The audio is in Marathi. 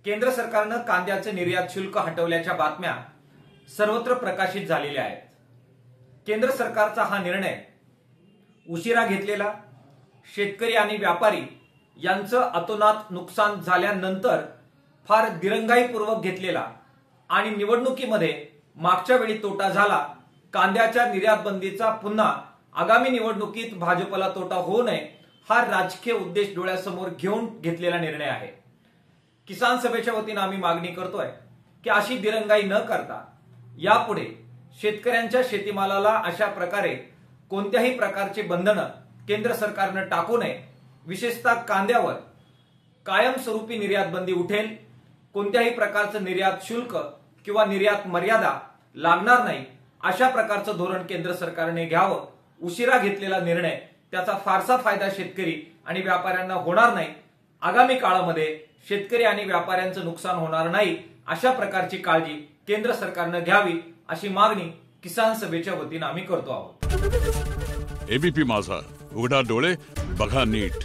केंद्र सरकारनं कांद्याचे निर्यात शुल्क हटवल्याच्या बातम्या सर्वत्र प्रकाशित झालेल्या आहेत। केंद्र सरकारचा हा निर्णय उशिरा घेतलेला, शेतकरी आणि व्यापारी यांचं अतोनात नुकसान झाल्यानंतर फार दिरंगाईपूर्वक घेतलेला आणि निवडणुकीमध्ये मागच्या वेळी तोटा झाला, कांद्याच्या निर्यात बंदीचा पुन्हा आगामी निवडणुकीत भाजपला तोटा होऊ नये हा राजकीय उद्देश डोळ्यासमोर घेऊन घेतलेला निर्णय आहे। किसान सभेच्या वतीने आम्ही मागणी करतोय की अशी दिरंगाई न करता यापुढे शेतकऱ्यांच्या शेतीमालाला अशा प्रकारे कोणत्याही प्रकारचे बंधनं केंद्र सरकारने टाकू नये। विशेषतः कांद्यावर कायमस्वरूपी निर्यात बंदी उठेल, कोणत्याही प्रकारचं निर्यात शुल्क किंवा निर्यात मर्यादा लागणार नाही अशा प्रकारचं धोरण केंद्र सरकारने घ्यावं। उशिरा घेतलेला निर्णय त्याचा फारसा फायदा शेतकरी आणि व्यापाऱ्यांना होणार नाही। आगामी काळामध्ये शेतकरी आणि व्यापाऱ्यांचं नुकसान होणार नाही अशा प्रकारची काळजी केंद्र सरकारने घ्यावी अशी मागणी किसान सभेच्या वतीने आम्ही करतो आहोत। एबीपी माझा, उघडा डोळे बघा नीट।